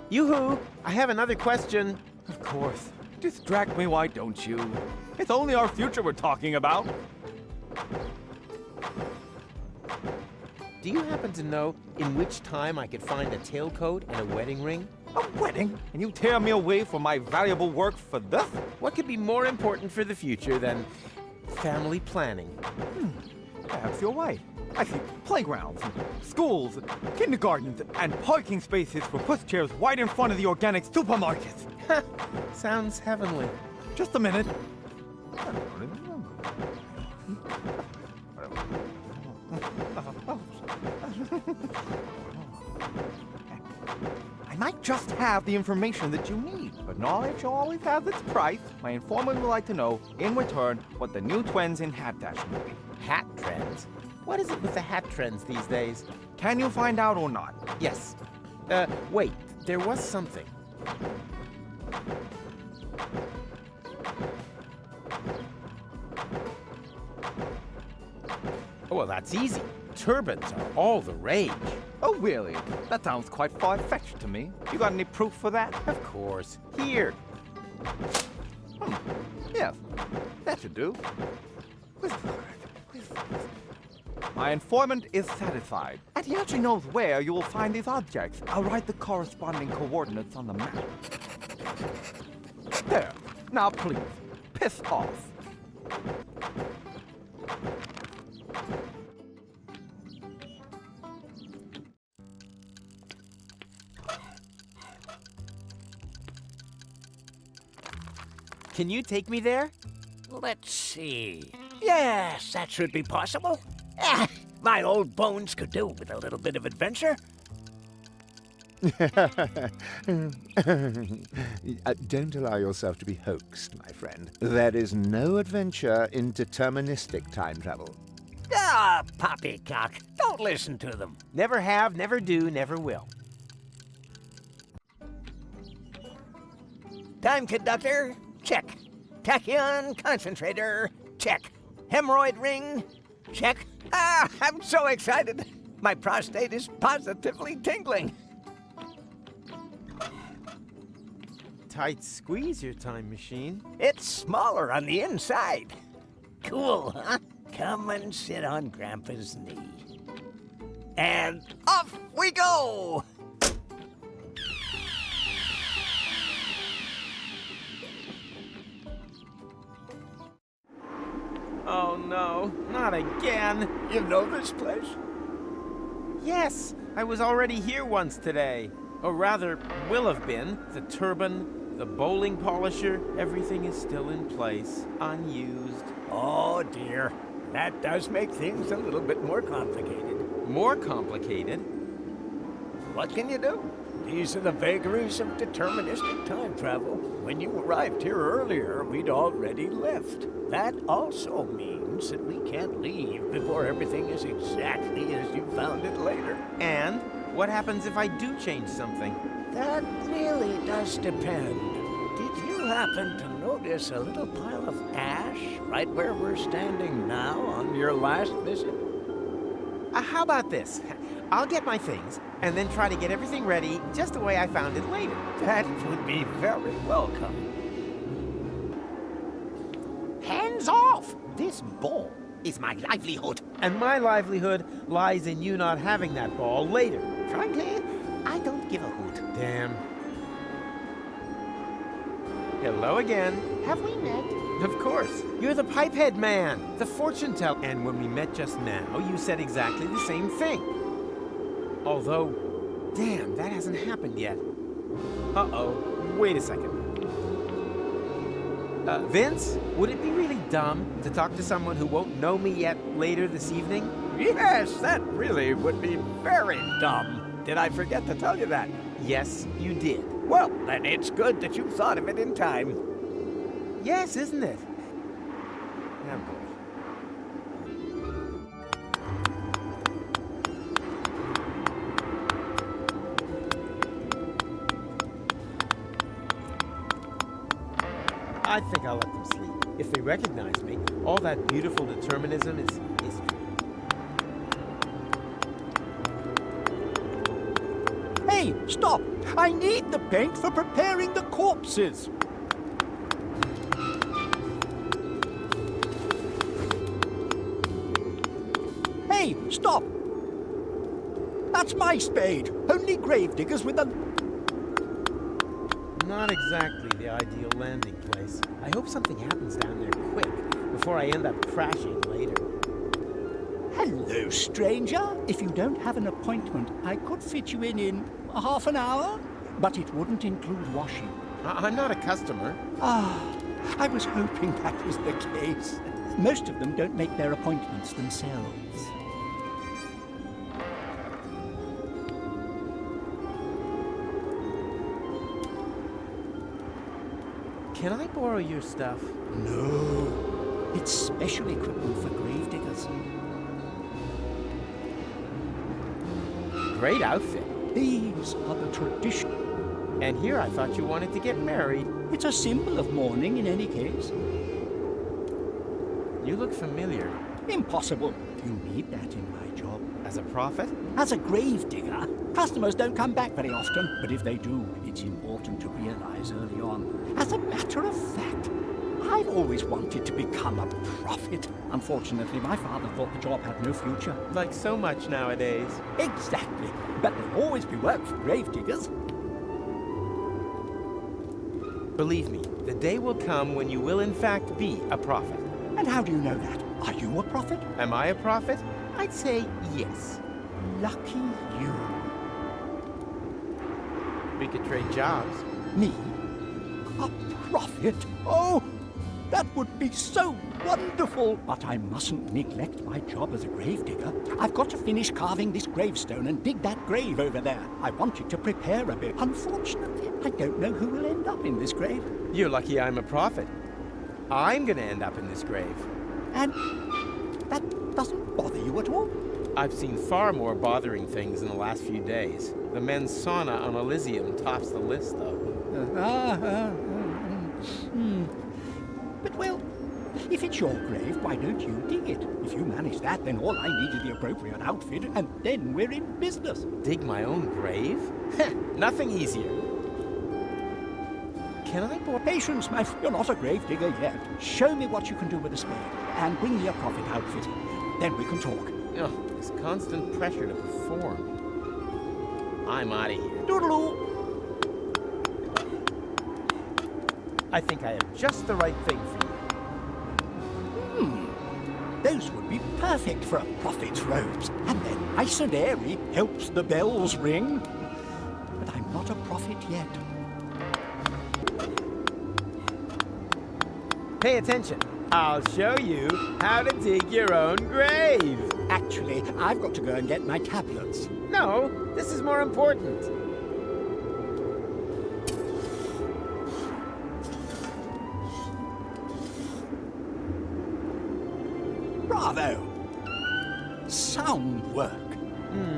Yoo-hoo! I have another question. Of course. Distract me, why don't you? It's only our future we're talking about. Do you happen to know in which time I could find a tailcoat and a wedding ring? A wedding? And you tear me away from my valuable work for this? What could be more important for the future than family planning? Perhaps you're right. I see playgrounds, and schools, and kindergartens, and parking spaces for pushchairs right in front of the organic supermarkets. Sounds heavenly. Just a minute. I might just have the information that you need, but knowledge always has its price. My informant would like to know, in return, what the new trends in hat fashion will be. Hat trends? What is it with the hat trends these days? Can you find out or not? Yes. Wait, there was something. Oh, well, that's easy. Turbans are all the rage. Oh, really? That sounds quite far-fetched to me. You got any proof for that? Of course. Here. Yes, that should do. My informant is satisfied, and he actually knows where you will find these objects. I'll write the corresponding coordinates on the map. There. Now, please, piss off. Can you take me there? Let's see. Yes, that should be possible. My old bones could do with a little bit of adventure. Don't allow yourself to be hoaxed, my friend. There is no adventure in deterministic time travel. Ah, poppycock. Don't listen to them. Never have, never do, never will. Time conductor, check. Tachyon concentrator, check. Hemorrhoid ring, check. Ah, I'm so excited. My prostate is positively tingling. Tight squeeze, your time machine. It's smaller on the inside. Cool, huh? Come and sit on Grandpa's knee. And off we go! Oh no, not again. You know this place? Yes, I was already here once today. Or rather, will have been. The turban, the bowling polisher, everything is still in place, unused. Oh dear, that does make things a little bit more complicated. More complicated? What can you do? These are the vagaries of deterministic time travel. When you arrived here earlier, we'd already left. That also means that we can't leave before everything is exactly as you found it later. And what happens if I do change something? That really does depend. Did you happen to notice a little pile of ash right where we're standing now on your last visit? How about this? I'll get my things, and then try to get everything ready just the way I found it later. That would be very welcome. Hands off! This ball is my livelihood. And my livelihood lies in you not having that ball later. Frankly, I don't give a hoot. Damn. Hello again. Have we met? Of course. You're the pipehead man, the fortune teller. And when we met just now, you said exactly the same thing. Although, damn, that hasn't happened yet. Uh-oh. Wait a second. Vince, would it be really dumb to talk to someone who won't know me yet later this evening? Yes, that really would be very dumb. Did I forget to tell you that? Yes, you did. Well, then it's good that you thought of it in time. Yes, isn't it? Oh, boy. I think I'll let them sleep. If they recognize me, all that beautiful determinism is history. Hey, Hey, stop! I need the paint for preparing the corpses. Hey, stop! That's my spade. Only gravediggers with a... Not exactly the ideal landing place. I hope something happens down there quick, before I end up crashing later. Hello, stranger. If you don't have an appointment, I could fit you in half an hour, but it wouldn't include washing. I'm not a customer. I was hoping that was the case. Most of them don't make their appointments themselves. Can I borrow your stuff? No, it's special equipment for gravediggers. Great outfit. These are the tradition. And here I thought you wanted to get married. It's a symbol of mourning in any case. You look familiar. Impossible. You need that in my job. As a prophet? As a gravedigger, customers don't come back very often, but if they do, it's important to realize early on. As a matter of fact, I've always wanted to become a prophet. Unfortunately, my father thought the job had no future. Like so much nowadays. Exactly. But there'll always be work for gravediggers. Believe me, the day will come when you will in fact be a prophet. And how do you know that? Are you a prophet? Am I a prophet? I'd say yes. Lucky you. We could trade jobs. Me? A prophet? Oh, that would be so wonderful! But I mustn't neglect my job as a gravedigger. I've got to finish carving this gravestone and dig that grave over there. I wanted to prepare a bit. Unfortunately, I don't know who will end up in this grave. You're lucky I'm a prophet. I'm gonna end up in this grave. And that doesn't bother you at all? I've seen far more bothering things in the last few days. The men's sauna on Elysium tops the list, though. But, well, if it's your grave, why don't you dig it? If you manage that, then all I need is the appropriate outfit, and then we're in business. Dig my own grave? Nothing easier. Can I borrow... Patience, you're not a gravedigger yet. Show me what you can do with a spade, and bring me a prophet outfit. Then we can talk. Oh, this constant pressure to perform. I'm out of here. Doodaloo! I think I have just the right thing for you. Those would be perfect for a prophet's robes. And they're nice and airy, helps the bells ring. But I'm not a prophet yet. Pay attention. I'll show you how to dig your own grave. Actually, I've got to go and get my tablets. No, this is more important. Bravo! Sound work.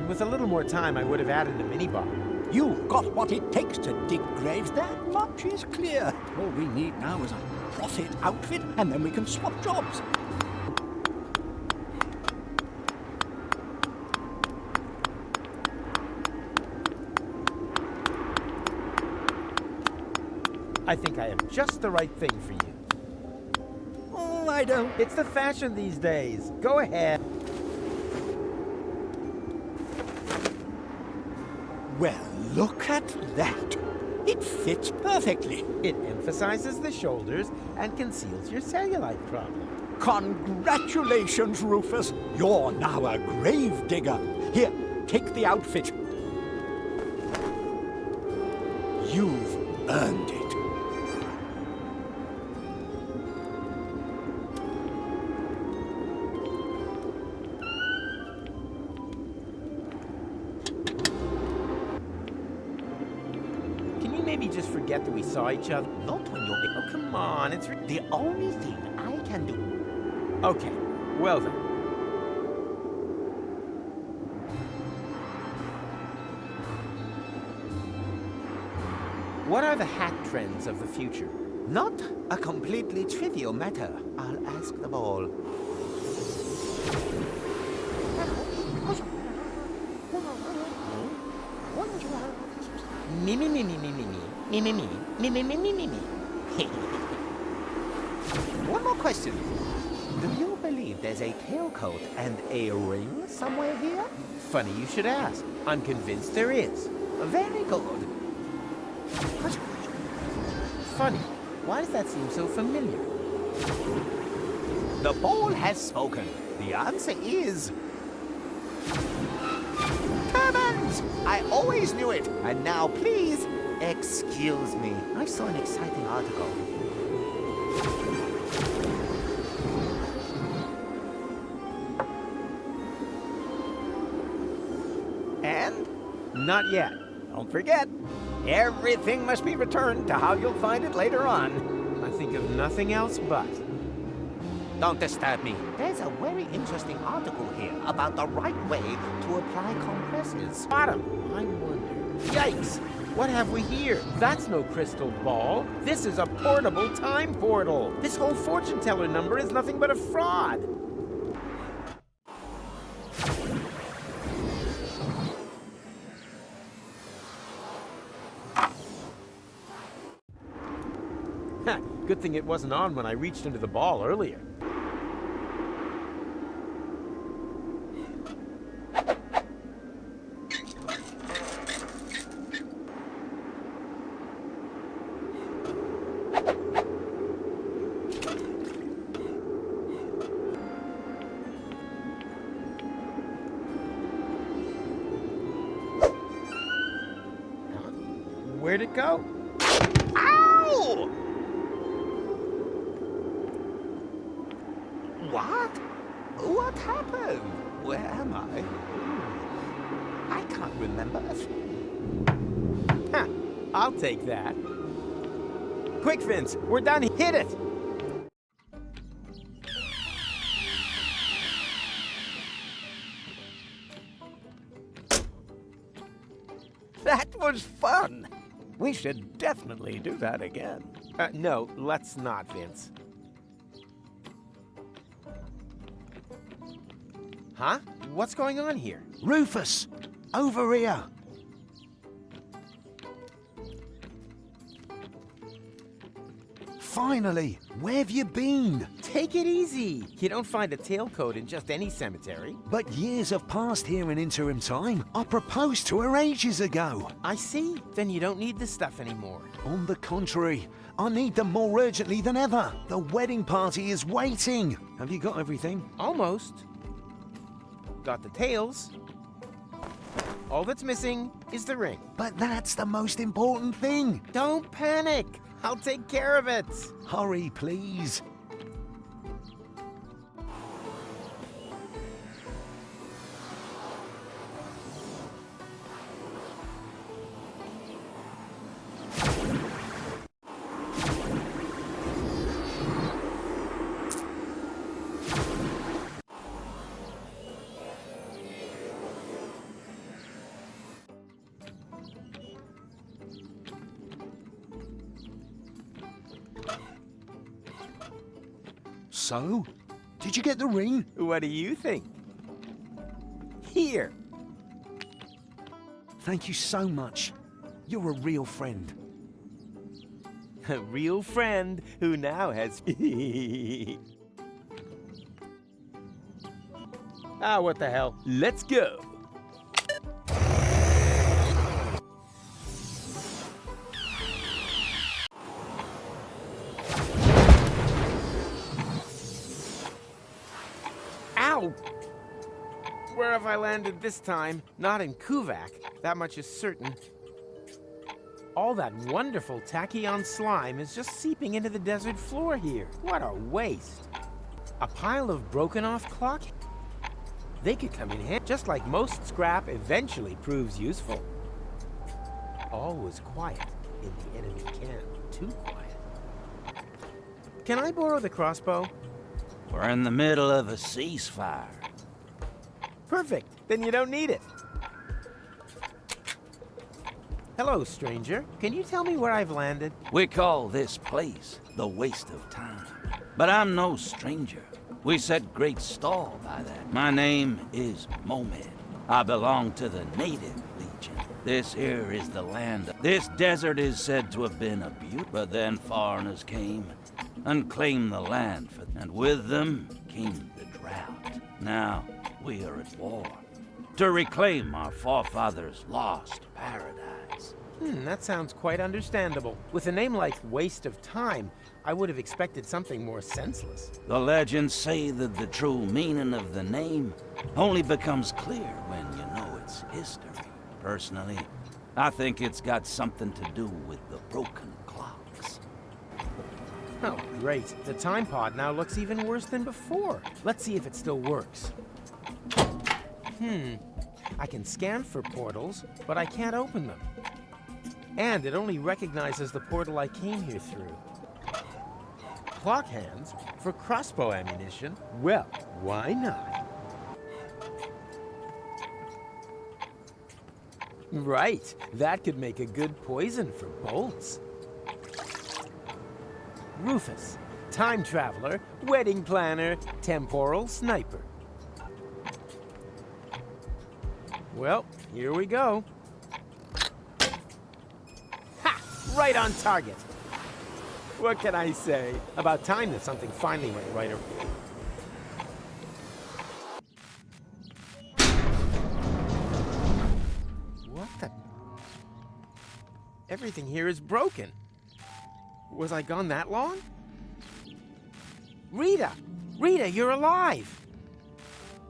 With a little more time, I would have added a minibar. You've got what it takes to dig graves. That much is clear. All we need now is a prophet outfit, and then we can swap jobs. I think I have just the right thing for you. Oh, I don't... It's the fashion these days. Go ahead. Well, look at that. It fits perfectly. It emphasizes the shoulders and conceals your cellulite problem. Congratulations, Rufus. You're now a gravedigger. Here, take the outfit. You've earned it. Can you maybe just forget that we saw each other? Not when you're Oh, come on. It's... the only thing I can do. Okay. Well then. What are the hat trends of the future? Not a completely trivial matter. I'll ask them all. Me, me, me, me, me, me, me. Me, me, me. Me, me, me, me, me, me. One more question. Do you believe there's a tailcoat and a ring somewhere here? Funny you should ask. I'm convinced there is. Very good. Funny. Why does that seem so familiar? The ball has spoken. The answer is... turbans! I always knew it. And now, please, excuse me. I saw an exciting article. And Not yet. don't forget, everything must be returned to how you'll find it later on. I think of nothing else but. Don't disturb me. There's a very interesting article here about the right way to apply compresses. Bottom. I wonder. Yikes! What have we here? That's no crystal ball. This is a portable time portal. This whole fortune teller number is nothing but a fraud. Ha, good thing it wasn't on when I reached into the ball earlier. Where'd it go? Ow! What? What happened? Where am I? I can't remember a thing. Ha! I'll take that. Quick, Vince! We're done. Hit it! That was fun. We should definitely do that again. No, let's not, Vince. Huh? What's going on here? Rufus, over here. Finally, where have you been? Take it easy. You don't find a tailcoat in just any cemetery. But years have passed here in interim time. I proposed to her ages ago. I see. Then you don't need this stuff anymore. On the contrary, I need them more urgently than ever. The wedding party is waiting. Have you got everything? Almost. Got the tails. All that's missing is the ring. But that's the most important thing. Don't panic. I'll take care of it. Hurry, please. So, did you get the ring? What do you think? Here. Thank you so much. You're a real friend. A real friend who now has... Ah, what the hell? Let's go. Ow! Where have I landed this time? Not in Kuvak, that much is certain. All that wonderful tachyon slime is just seeping into the desert floor here. What a waste. A pile of broken off clock? They could come in handy, just like most scrap eventually proves useful. All was quiet in the enemy camp. Too quiet. Can I borrow the crossbow? We're in the middle of a ceasefire. Perfect. Then you don't need it. Hello, stranger. Can you tell me where I've landed? We call this place the waste of time. But I'm no stranger. We set great store by that. My name is Momed. I belong to the Native Legion. This here is the land. This desert is said to have been a beaut, but then foreigners came and claimed the land, and with them came the drought. Now we are at war to reclaim our forefathers' lost paradise. That sounds quite understandable. With a name like Waste of Time, I would have expected something more senseless. The legends say that the true meaning of the name only becomes clear when you know its history. Personally, I think it's got something to do with the broken clocks. Oh, great. The time pod now looks even worse than before. Let's see if it still works. I can scan for portals, but I can't open them. And it only recognizes the portal I came here through. Clock hands for crossbow ammunition? Well, why not? Right, that could make a good poison for bolts. Rufus, time traveler, wedding planner, temporal sniper. Well, here we go. Ha! Right on target. What can I say? About time that something finally went right. What the? Everything here is broken. Was I gone that long? Rita! Rita, you're alive!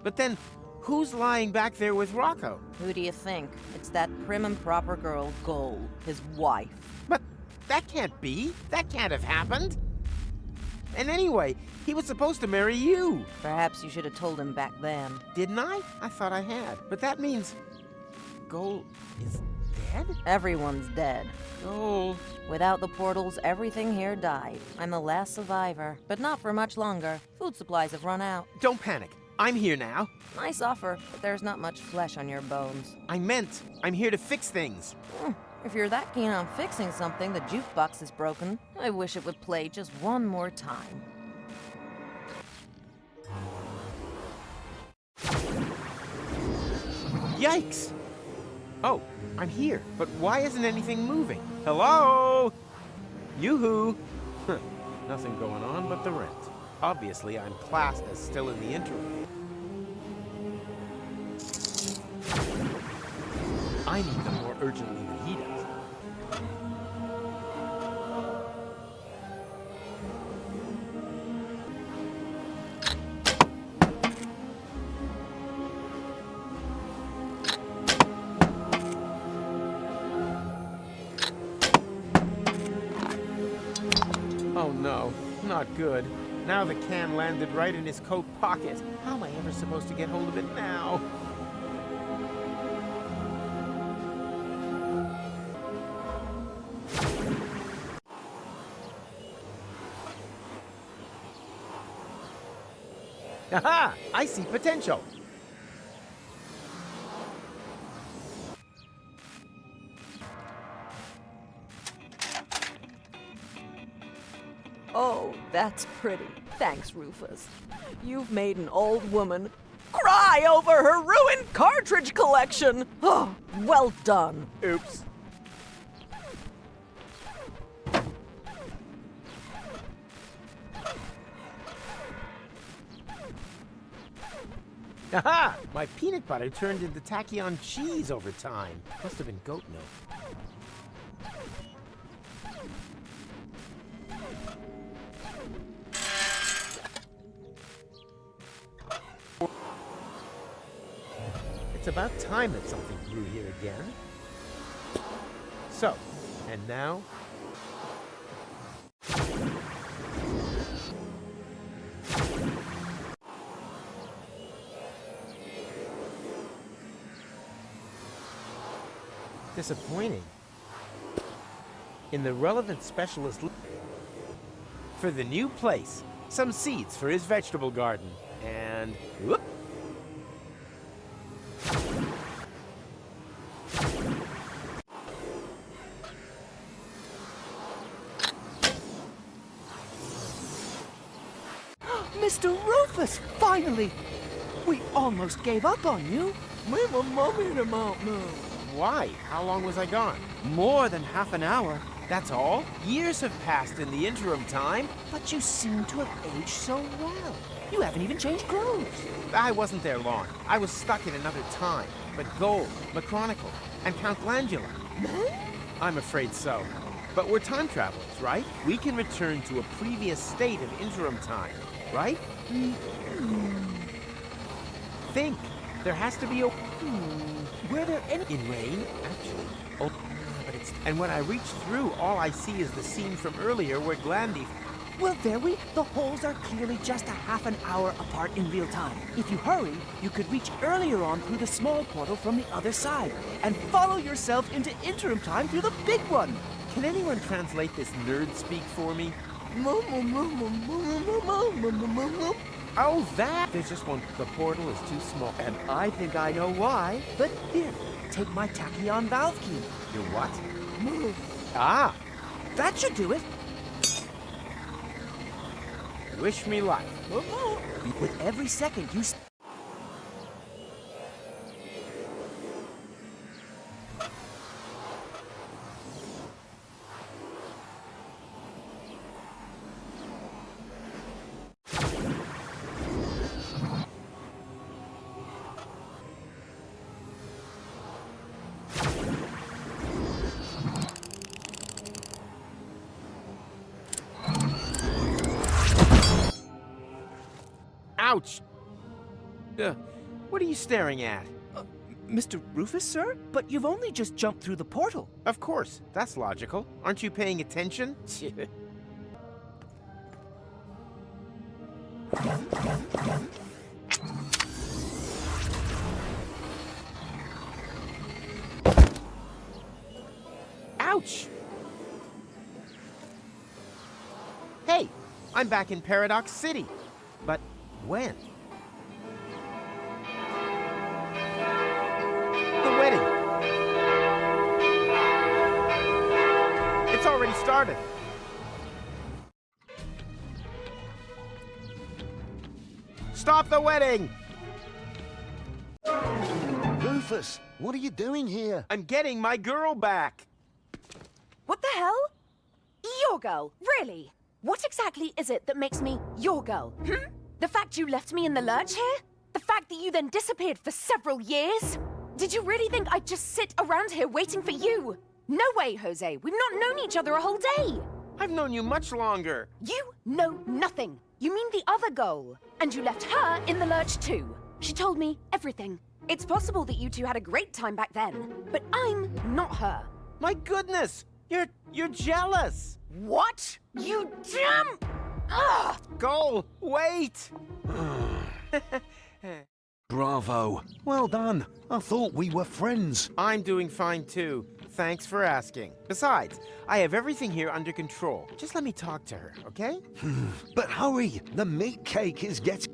But then, who's lying back there with Rocco? Who do you think? It's that prim and proper girl, Gold, his wife. But that can't be. That can't have happened. And anyway, he was supposed to marry you. Perhaps you should have told him back then. Didn't I? I thought I had. But that means Gold is dead? Everyone's dead. Gold. Without the portals, everything here died. I'm the last survivor, but not for much longer. Food supplies have run out. Don't panic. I'm here now. Nice offer, but there's not much flesh on your bones. I meant I'm here to fix things. If you're that keen on fixing something, the jukebox is broken. I wish it would play just one more time. Yikes! Oh, I'm here, but why isn't anything moving? Hello? Yoo-hoo! Nothing going on but the rent. Obviously, I'm classed as still in the interim. I need them more urgently than he does. Oh no, not good. Now the can landed right in his coat pocket. How am I ever supposed to get hold of it now? Aha! I see potential. Oh, that's pretty. Thanks, Rufus. You've made an old woman cry over her ruined cartridge collection. Oh, well done. Oops. Aha! My peanut butter turned into tachyon cheese over time. Must have been goat milk. It's about time that something grew here again. So, and now... disappointing. In the relevant specialist for the new place, some seeds for his vegetable garden, and whoop. Mr. Rufus, finally! We almost gave up on you. We were mumming him out now. Why? How long was I gone? More than half an hour. That's all? Years have passed in the interim time. But you seem to have aged so well. You haven't even changed clothes. I wasn't there long. I was stuck in another time. But Gold, McChronicle, and Count Glandula. I'm afraid so. But we're time travelers, right? We can return to a previous state of interim time, right? Think. There has to be a... Were there any... In rain, actually. Oh, but it's... And when I reach through, all I see is the scene from earlier where Glandy... Well, the holes are clearly just a half an hour apart in real time. If you hurry, you could reach earlier on through the small portal from the other side and follow yourself into interim time through the big one. Can anyone translate this nerd speak for me? Oh, that! There's just one. The portal is too small. And I think I know why. But here, take my tachyon valve key. Your what? Ah! That should do it. Wish me luck. With every second you... Ouch! What are you staring at? Mr. Rufus, sir? But you've only just jumped through the portal. Of course, that's logical. Aren't you paying attention? Ouch! Hey, I'm back in Paradox City. But when? The wedding. It's already started. Stop the wedding! Rufus, what are you doing here? I'm getting my girl back. What the hell? Your girl? Really? What exactly is it that makes me your girl? The fact you left me in the lurch here? The fact that you then disappeared for several years? Did you really think I'd just sit around here waiting for you? No way, Jose. We've not known each other a whole day. I've known you much longer. You know nothing. You mean the other girl. And you left her in the lurch too. She told me everything. It's possible that you two had a great time back then, but I'm not her. My goodness! You're jealous! What? You dumb... Ugh! Goal, wait! Bravo. Well done. I thought we were friends. I'm doing fine too. Thanks for asking. Besides, I have everything here under control. Just let me talk to her, okay? But hurry, the meat cake is getting...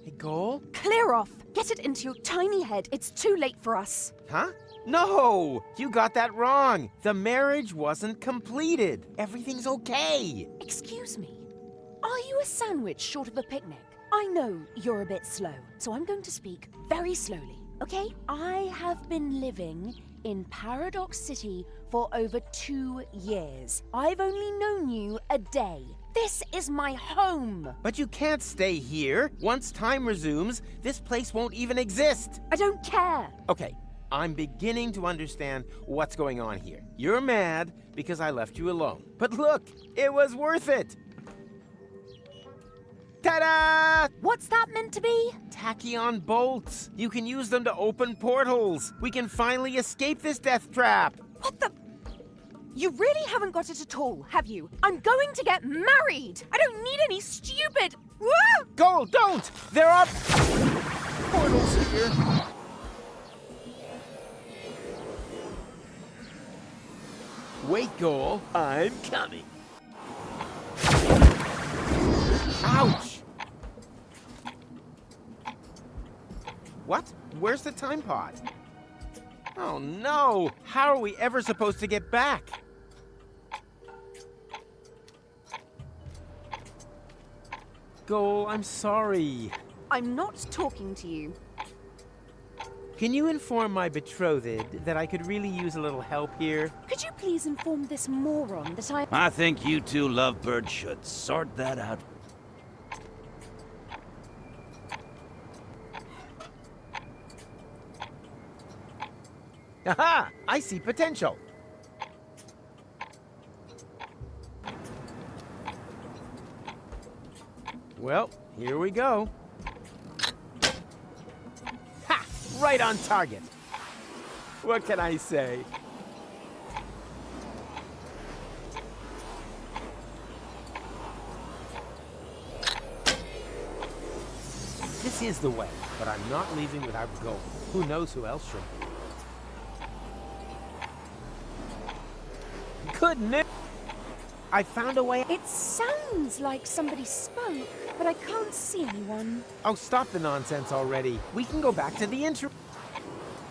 Hey, Goal? Clear off. Get it into your tiny head. It's too late for us. Huh? No! You got that wrong. The marriage wasn't completed. Everything's okay. Excuse me. Are you a sandwich short of a picnic? I know you're a bit slow, so I'm going to speak very slowly, okay? I have been living in Paradox City for over 2 years. I've only known you a day. This is my home. But you can't stay here. Once time resumes, this place won't even exist. I don't care. Okay, I'm beginning to understand what's going on here. You're mad because I left you alone. But look, it was worth it. Ta-da! What's that meant to be? Tachyon bolts. You can use them to open portals. We can finally escape this death trap. What the... You really haven't got it at all, have you? I'm going to get married! I don't need any stupid... Whoa! Goal, don't! There are... portals here. Wait, Goal. I'm coming. Ouch! What? Where's the time pod? Oh no! How are we ever supposed to get back? Goal, I'm sorry. I'm not talking to you. Can you inform my betrothed that I could really use a little help here? Could you please inform this moron that I... I think you two lovebirds should sort that out. Aha! I see potential. Well, here we go. Ha! Right on target. What can I say? This is the way, but I'm not leaving without gold. Who knows who else should? Goodness! I found a way. It sounds like somebody spoke, but I can't see anyone. Oh, stop the nonsense already. We can go back to the intro.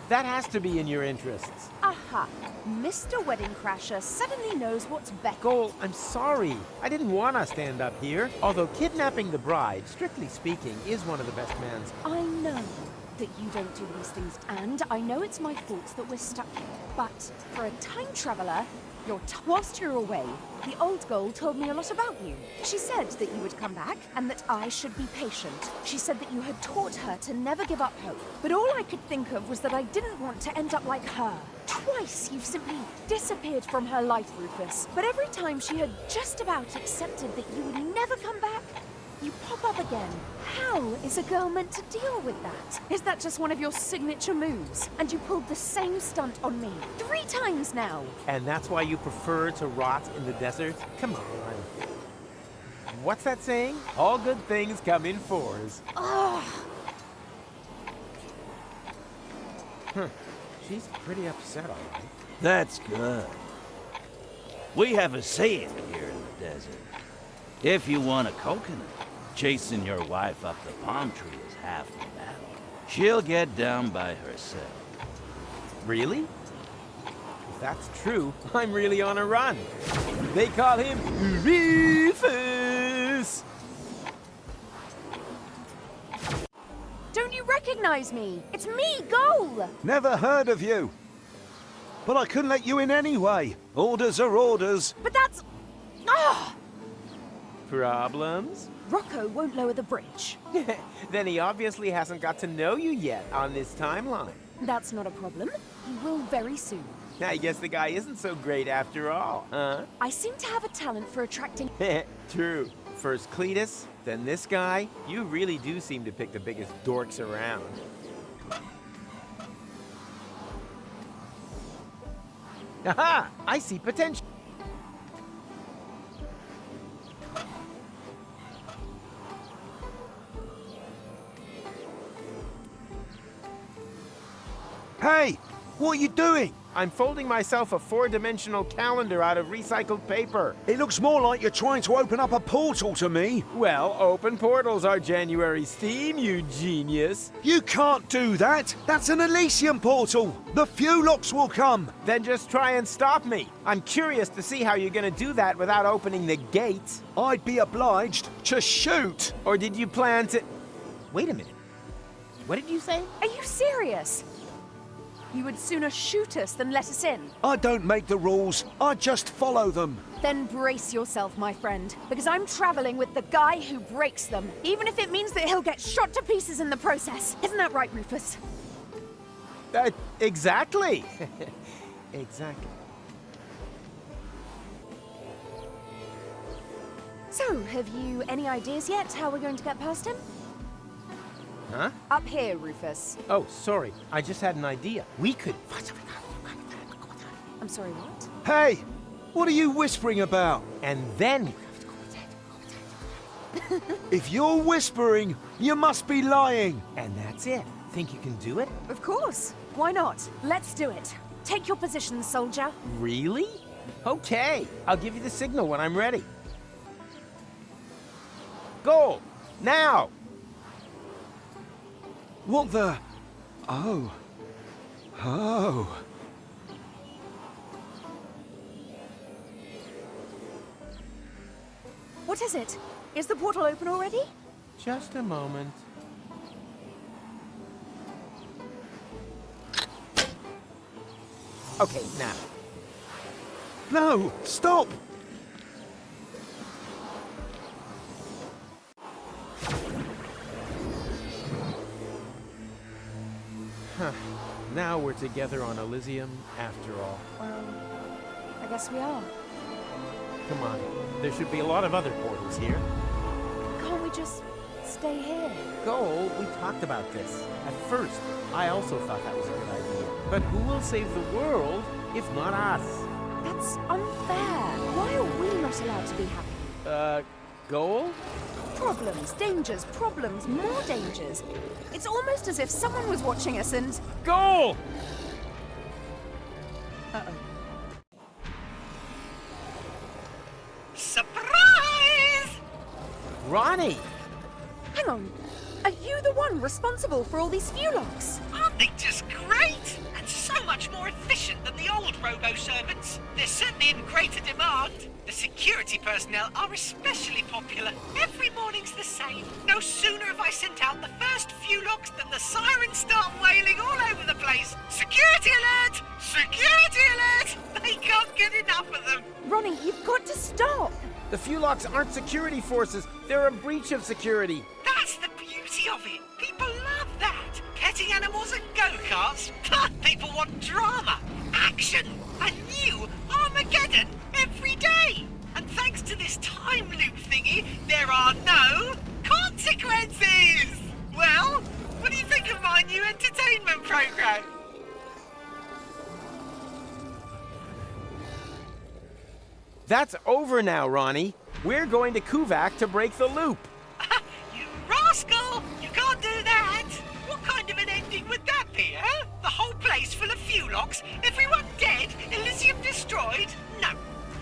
That has to be in your interests. Aha! Mr. Wedding Crasher suddenly knows what's best. Goal, I'm sorry. I didn't want us to end up here. Although kidnapping the bride, strictly speaking, is one of the best man's. I know that you don't do these things, and I know it's my fault that we're stuck here. But for a time traveler, whilst you're away, the old girl told me a lot about you. She said that you would come back and that I should be patient. She said that you had taught her to never give up hope. But all I could think of was that I didn't want to end up like her. Twice you've simply disappeared from her life, Rufus. But every time she had just about accepted that you would never come back, you pop up again. How is a girl meant to deal with that? Is that just one of your signature moves? And you pulled the same stunt on me 3 times now. And that's why you prefer to rot in the desert? Come on. What's that saying? All good things come in 4s. Ugh. Huh. She's pretty upset, all right. That's good. We have a saying here in the desert. If you want a coconut, chasing your wife up the palm tree is half the battle. She'll get down by herself. Really? If that's true, I'm really on a run. They call him Rufus. Don't you recognize me? It's me, Goal! Never heard of you. But I couldn't let you in anyway. Orders are orders. But that's... Ah! Problems? Rocco won't lower the bridge. Then he obviously hasn't got to know you yet on this timeline. That's not a problem. He will very soon. I guess the guy isn't so great after all, huh? I seem to have a talent for attracting... True. First Cletus, then this guy. You really do seem to pick the biggest dorks around. Aha! I see potential. Hey, what are you doing? I'm folding myself a 4-dimensional calendar out of recycled paper. It looks more like you're trying to open up a portal to me. Well, open portals are January's theme, you genius. You can't do that. That's an Elysium portal. The Fulocks will come. Then just try and stop me. I'm curious to see how you're gonna do that without opening the gate. I'd be obliged to shoot. Or did you plan to... Wait a minute. What did you say? Are you serious? You would sooner shoot us than let us in. I don't make the rules. I just follow them. Then brace yourself, my friend, because I'm traveling with the guy who breaks them, even if it means that he'll get shot to pieces in the process. Isn't that right, Rufus? Exactly. Exactly. So, have you any ideas yet how we're going to get past him? Huh? Up here, Rufus. Oh, sorry. I just had an idea. We could... I'm sorry, what? Hey, what are you whispering about? And then... If you're whispering, you must be lying. And that's it. Think you can do it? Of course. Why not? Let's do it. Take your position, soldier. Really? Okay. I'll give you the signal when I'm ready. Go! Now! What the... Oh. Oh. What is it? Is the portal open already? Just a moment. Okay, now. No! Stop! Huh. Now we're together on Elysium after all. Well, I guess we are. Come on. There should be a lot of other portals here. Can't we just stay here? Goal, we talked about this. At first, I also thought that was a good idea. But who will save the world if not us? That's unfair. Why are we not allowed to be happy? Goal? Problems, dangers, problems, more dangers. It's almost as if someone was watching us and... Goal! Surprise! Ronnie! Hang on. Are you the one responsible for all these Fulocks? Aren't they just great? And so much more efficient than the old robo-servants. They're certainly in greater demand. The security personnel are especially popular. Every morning's the same. No sooner have I sent out the first Fulocks than the sirens start wailing all over the place. Security alert! Security alert! They can't get enough of them. Ronnie, you've got to stop. The Fulocks aren't security forces. They're a breach of security. That's the beauty of it. People love that. Petting animals and go-karts. People want drama, action, a new Armageddon every day. And thanks to this time loop thingy, there are no consequences. Well, what do you think of my new entertainment program? That's over now, Ronnie. We're going to Kuvak to break the loop. You rascal! You can't do that! What kind of an ending would that be, eh? The whole place full of Fulocks, everyone dead, Elysium destroyed? No,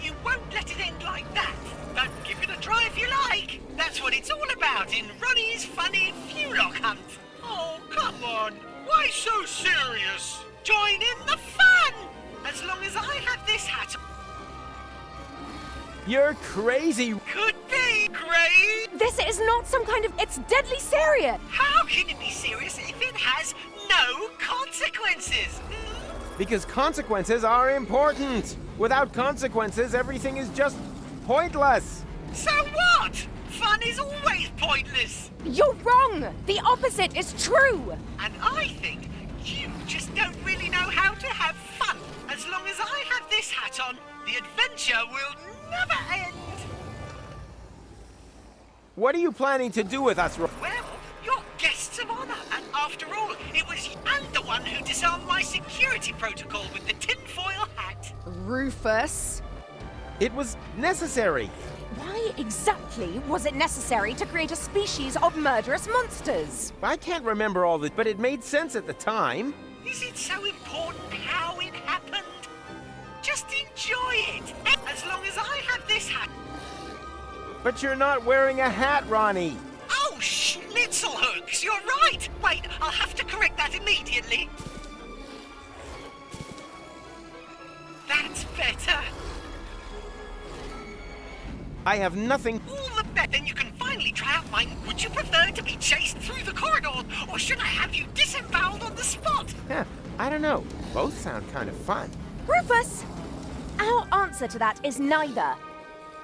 you won't let it end like that. But give it a try if you like. That's what it's all about in Ronnie's funny Fulock hunt. Oh, come on. Why so serious? Join in the fun! As long as I have this hat on. You're crazy. Could be great. This is not some kind of... It's deadly serious. How can it be serious if it has no consequences? Because consequences are important. Without consequences, everything is just pointless. So what? Fun is always pointless. You're wrong. The opposite is true. And I think you just don't really know how to have fun. As long as I have this hat on, the adventure will never end. What are you planning to do with us, Well, you're guests of honor. And after all, it was I'm the one who disarmed my security protocol with the tinfoil hat. Rufus. It was necessary. Why exactly was it necessary to create a species of murderous monsters? I can't remember all this, but it made sense at the time. Is it so important how it happened? Just enjoy it. As long as I have this hat. But you're not wearing a hat, Ronnie. Oh, schnitzelhooks, you're right. Wait, I'll have to correct that immediately. That's better. I have nothing. All the better. Then you can finally try out mine. Would you prefer to be chased through the corridor, or should I have you disemboweled on the spot? I don't know. Both sound kind of fun. Rufus! Our answer to that is neither.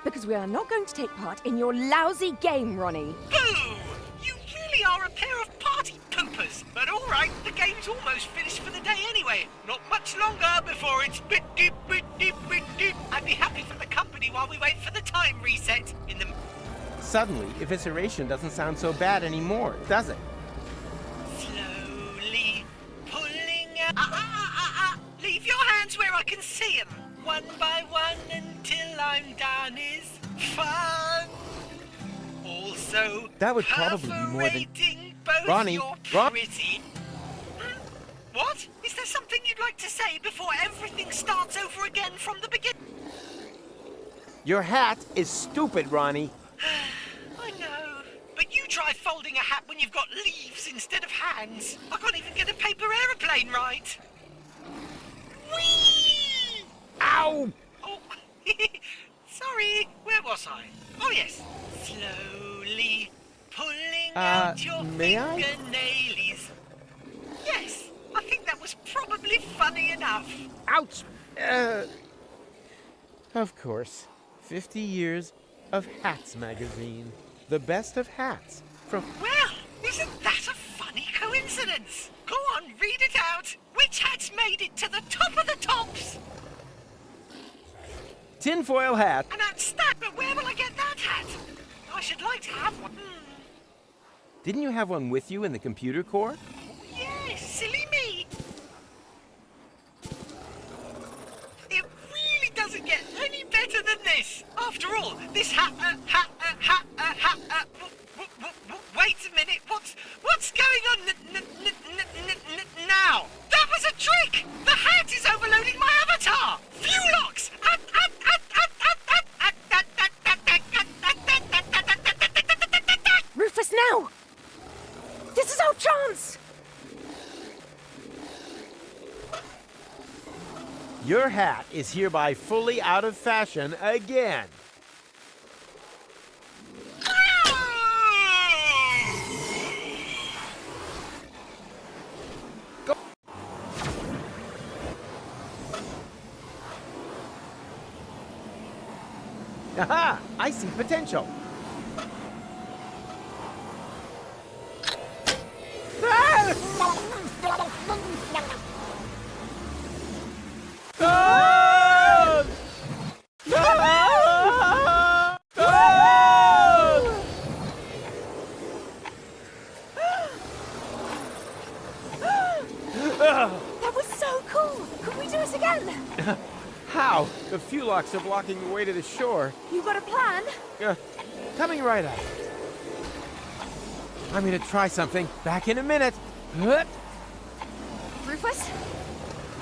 Because we are not going to take part in your lousy game, Ronnie. Boo! You really are a pair of party poopers. But all right, the game's almost finished for the day anyway. Not much longer before it's bit deep, bit deep, bit deep. I'd be happy for the company while we wait for the time reset. In the... Suddenly, evisceration doesn't sound so bad anymore, does it? Slowly pulling out... Leave your hands where I can see them. One by one until I'm done is fun. Also, that would probably be more than... perforating both Ronnie, your pretty... What? Is there something you'd like to say before everything starts over again from the beginning? Your hat is stupid, Ronnie. I know, but you try folding a hat when you've got leaves instead of hands. I can't even get a paper aeroplane right. Whee! Ow! Oh, sorry, where was I? Oh yes, slowly Pulling out your may I? fingernailies. Yes, I think that was probably funny enough. Ouch! Of course. 50 years of Hats magazine. The best of hats. From... Well, isn't that a funny coincidence? Go on, read it out. Which hat's made it to the top of the tops? Tinfoil hat. An outstack, but where will I get that hat? I should like to have one. Didn't you have one with you in the computer core? Yes, silly me. It really doesn't get any better than this. After all, this wait a minute, what's going on now? That was a trick! The hat is overloading my avatar! Fuelox! Rufus, now! This is our chance! Your hat is hereby fully out of fashion again. Aha! I see potential. Ah! Ah! That was so cool! Could we do it again? How? The Fuelox are blocking the way to the shore. You got a plan? Coming right up. I'm gonna try something. Back in a minute. Rufus?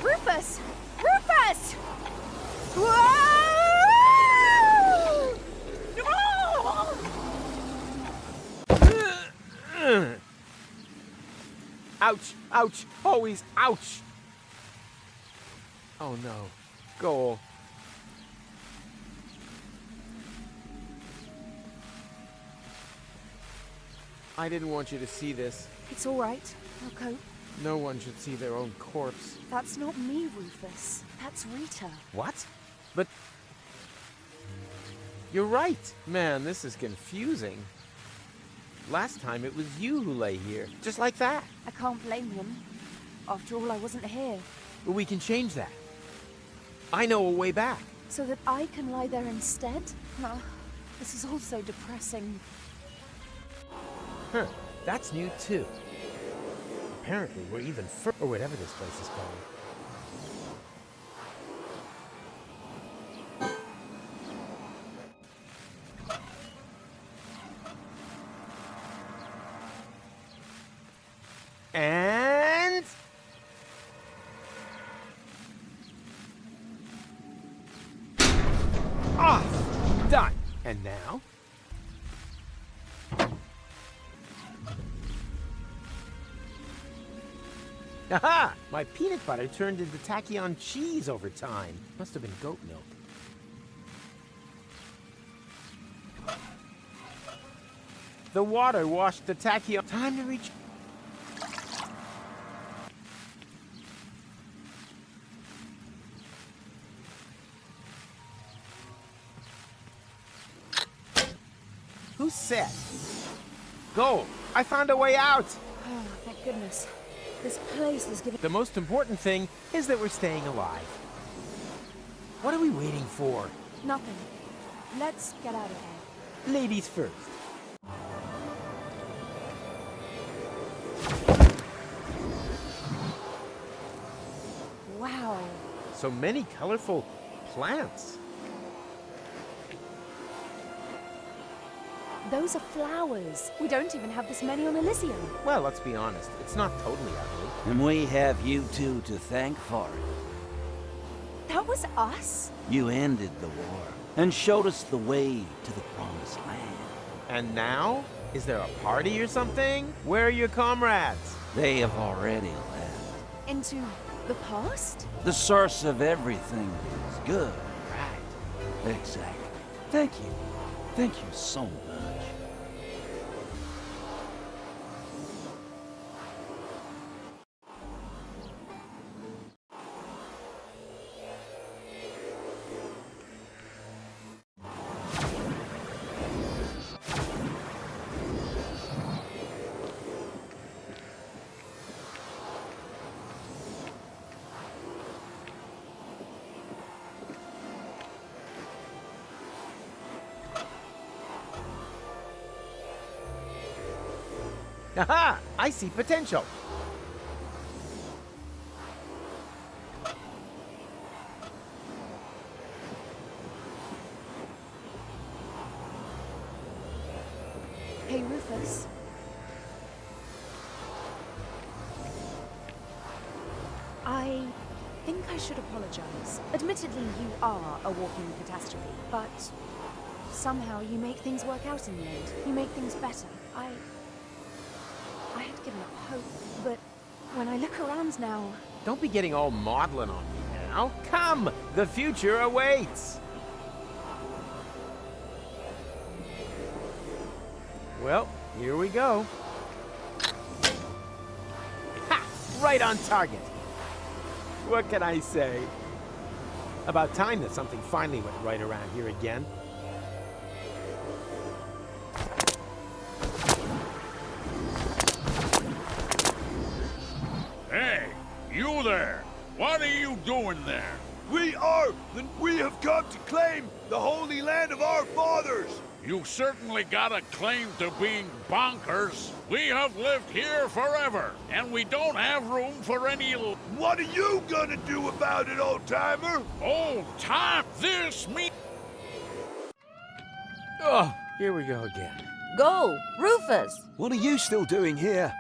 Rufus! Rufus! Whoa! Ouch! Ouch! Always ouch! Oh no. Goal. I didn't want you to see this. It's all right. I'll cope. No one should see their own corpse. That's not me, Rufus. That's Rita. What? But... You're right. Man, this is confusing. Last time it was you who lay here. Just like that. I can't blame him. After all, I wasn't here. But we can change that. I know a way back. So that I can lie there instead? This is all so depressing. Huh. That's new too. Apparently we're even further, or whatever this place is called. And... off! Done! And now... Aha! My peanut butter turned into tachyon cheese over time. Must have been goat milk. The water washed the tachyon. Time to reach... Who said? Go! I found a way out! Oh, thank goodness. This place is giving... The most important thing is that we're staying alive. What are we waiting for? Nothing. Let's get out of here. Ladies first. Wow. So many colorful plants. Those are flowers. We don't even have this many on Elysium. Well, let's be honest. It's not totally ugly. And we have you two to thank for it. That was us? You ended the war and showed us the way to the promised land. And now? Is there a party or something? Where are your comrades? They have already left. Into the past? The source of everything is good, right? Exactly. Thank you. Thank you so much. Aha! I see potential. Hey, Rufus. I think I should apologize. Admittedly, you are a walking catastrophe, but somehow you make things work out in the end. You make things better. I had given up hope, but when I look around now... Don't be getting all maudlin on me now. Come! The future awaits! Well, here we go. Ha! Right on target. What can I say? About time that something finally went right around here again. Hey, you there! What are you doing there? We have come to claim the holy land of our fathers! You certainly got a claim to being bonkers. We have lived here forever, and we don't have room for any... What are you gonna do about it, old-timer? Old-time? This me... Oh, here we go again. Go, Rufus! What are you still doing here?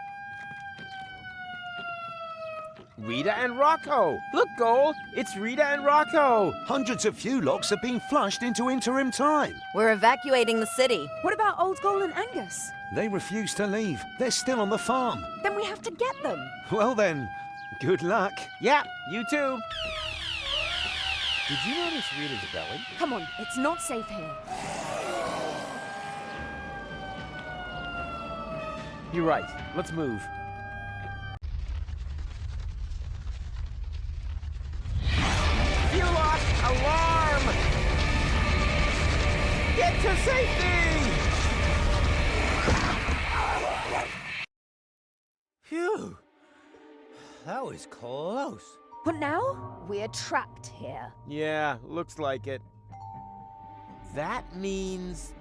Rita and Rocco! Look, Gold! It's Rita and Rocco! Hundreds of Fulocks have been flushed into interim time. We're evacuating the city. What about Old Goal and Angus? They refuse to leave. They're still on the farm. Then we have to get them. Well then, good luck. Yeah, you too. Did you notice Rita's belly? Come on, it's not safe here. You're right. Let's move. Fulock, alarm! Get to safety! Phew. That was close. But now, we're trapped here. Yeah, looks like it. That means...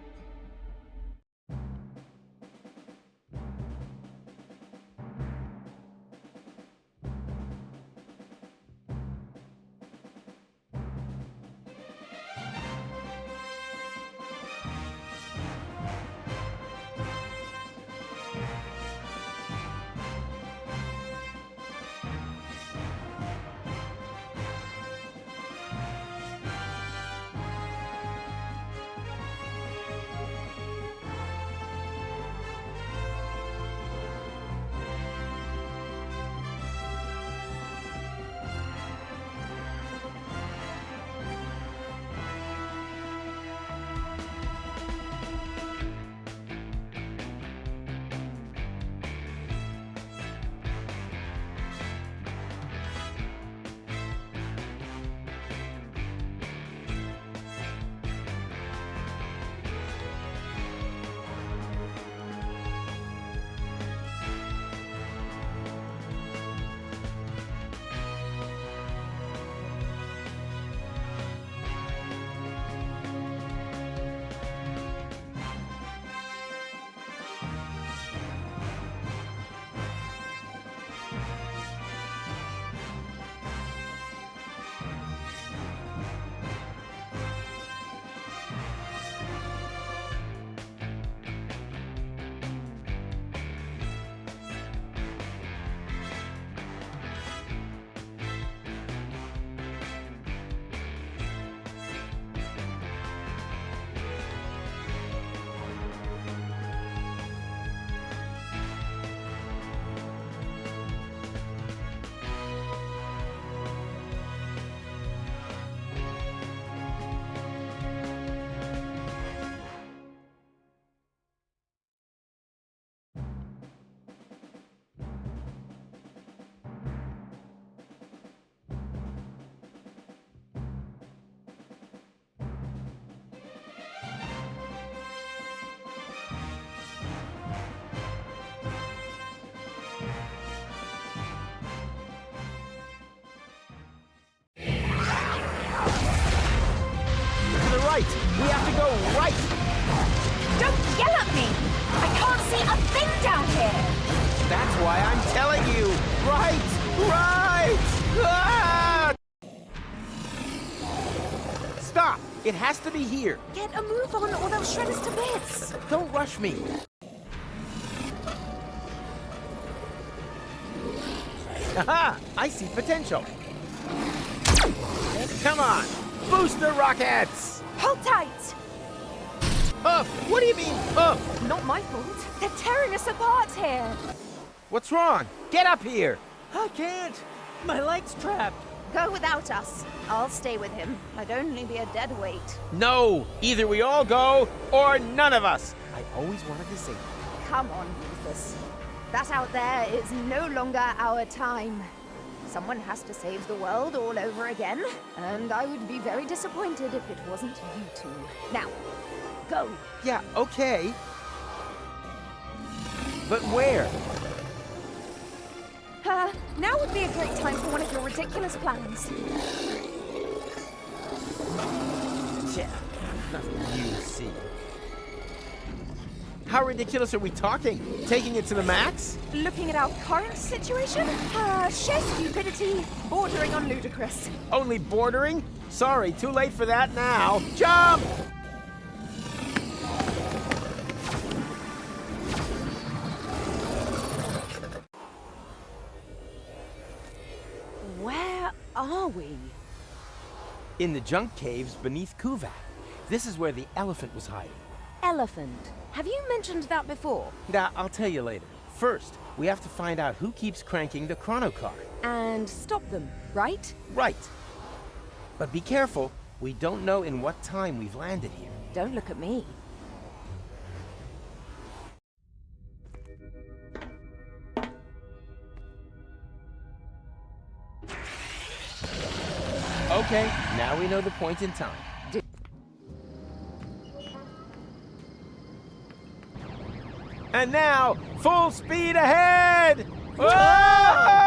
why I'm telling you. Right! Ah! Stop! It has to be here. Get a move on or they'll shred us to bits. Don't rush me. Aha! I see potential. Come on! Booster rockets! Hold tight. Puff! What do you mean, puff? Not my fault. They're tearing us apart here. What's wrong? Get up here! I can't. My leg's trapped. Go without us. I'll stay with him. I'd only be a dead weight. No! Either we all go, or none of us! I always wanted to say that. Come on, Rufus. That out there is no longer our time. Someone has to save the world all over again, and I would be very disappointed if it wasn't you two. Now, go. Yeah, okay. But where? Now would be a great time for one of your ridiculous plans. Yeah, nothing you see. How ridiculous are we talking? Taking it to the max? Looking at our current situation? Sheer stupidity, bordering on ludicrous. Only bordering? Sorry, too late for that now. Jump! Where are we? In the junk caves beneath Kuvak. This is where the elephant was hiding. Elephant. Have you mentioned that before? Now, I'll tell you later. First, we have to find out who keeps cranking the chrono car. And stop them, right? Right. But be careful. We don't know in what time we've landed here. Don't look at me. Okay, now we know the point in time. And now, full speed ahead! Ah!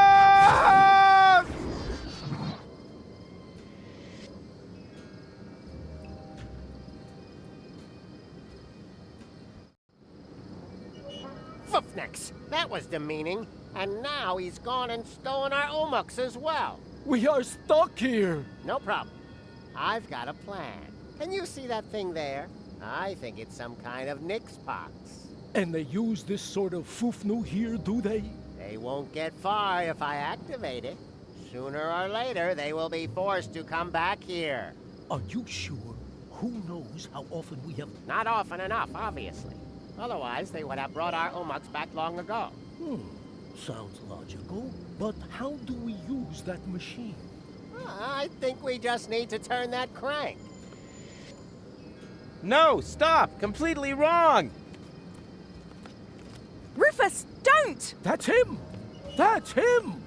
Foofnecks, that was demeaning. And now he's gone and stolen our Omuks as well. We are stuck here. No problem. I've got a plan. Can you see that thing there? I think it's some kind of Nixpox. And they use this sort of foofnu here, do they? They won't get far if I activate it. Sooner or later, they will be forced to come back here. Are you sure? Who knows how often we have... Not often enough, obviously. Otherwise, they would have brought our Omuks back long ago. Sounds logical. But how do we use that machine? I think we just need to turn that crank. No, stop! Completely wrong! Rufus, don't! That's him! That's him!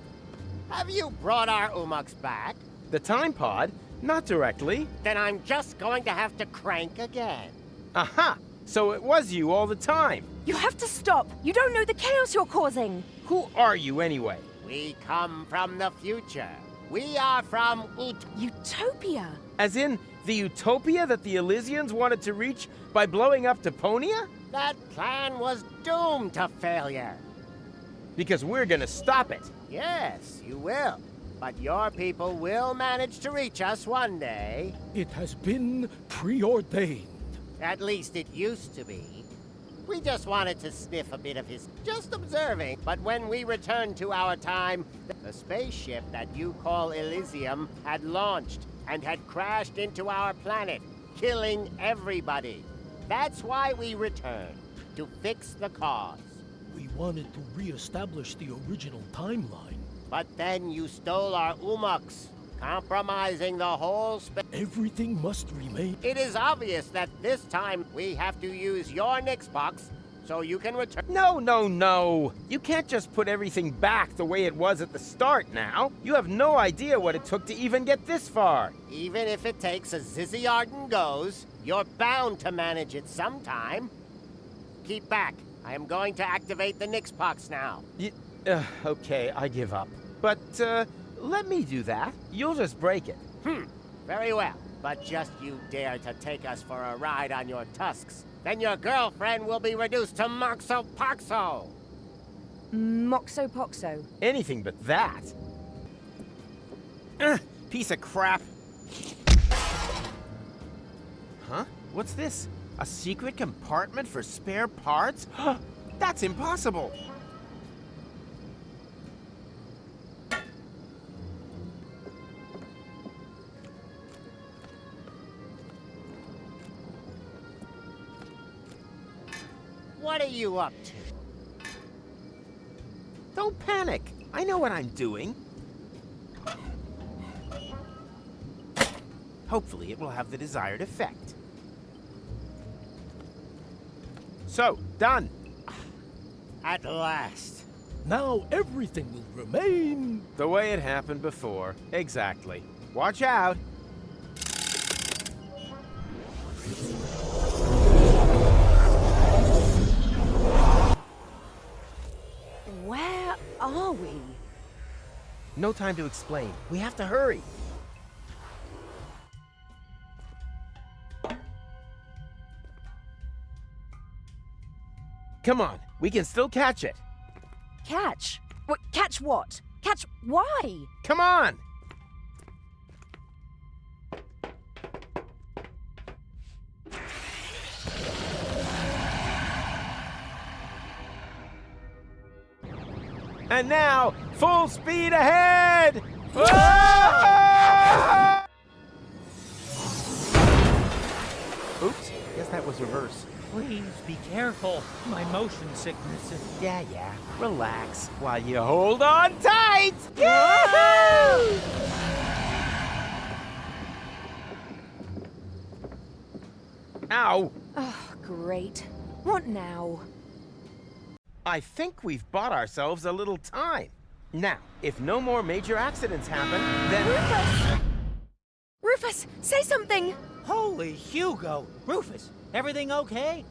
Have you brought our Omuks back? The time pod? Not directly. Then I'm just going to have to crank again. Aha! So it was you all the time. You have to stop. You don't know the chaos you're causing. Who are you anyway? We come from the future. We are from Utopia. As in, the utopia that the Elysians wanted to reach by blowing up Deponia? That plan was doomed to failure. Because we're gonna stop it. Yes, you will. But your people will manage to reach us one day. It has been preordained. At least it used to be. We just wanted to sniff a bit of his... just observing. But when we returned to our time, the spaceship that you call Elysium had launched and had crashed into our planet, killing everybody. That's why we returned, to fix the cause. We wanted to re-establish the original timeline. But then you stole our Omuks, compromising the whole space. Everything must remain. It is obvious that this time we have to use your Nixbox so you can return. No, no, no. You can't just put everything back the way it was at the start now. You have no idea what it took to even get this far. Even if it takes a zizzyard goes, you're bound to manage it sometime. Keep back. I am going to activate the Nixbox now. Okay, I give up. But, let me do that. You'll just break it. Very well. But just you dare to take us for a ride on your tusks, then your girlfriend will be reduced to Moxo Poxo. Moxo Poxo. Anything but that. Piece of crap. Huh? What's this? A secret compartment for spare parts? That's impossible! What are you up to? Don't panic. I know what I'm doing. Hopefully it will have the desired effect. So, done. At last. Now everything will remain the way it happened before. Exactly. Watch out. Where are we? No time to explain. We have to hurry. Come on, we can still catch it. Catch? What? Catch what? Catch why? Come on! And now, full speed ahead! Ah! Oops, guess that was reverse. Please be careful. My motion sickness is... Yeah, relax while you hold on tight! Yahoo! Ow! Oh, great. What now? I think we've bought ourselves a little time. Now, if no more major accidents happen, then... Rufus! Rufus, say something! Holy Hugo! Rufus, everything okay?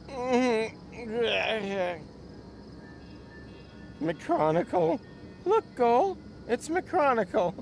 McChronicle. Look, Goal. It's McChronicle.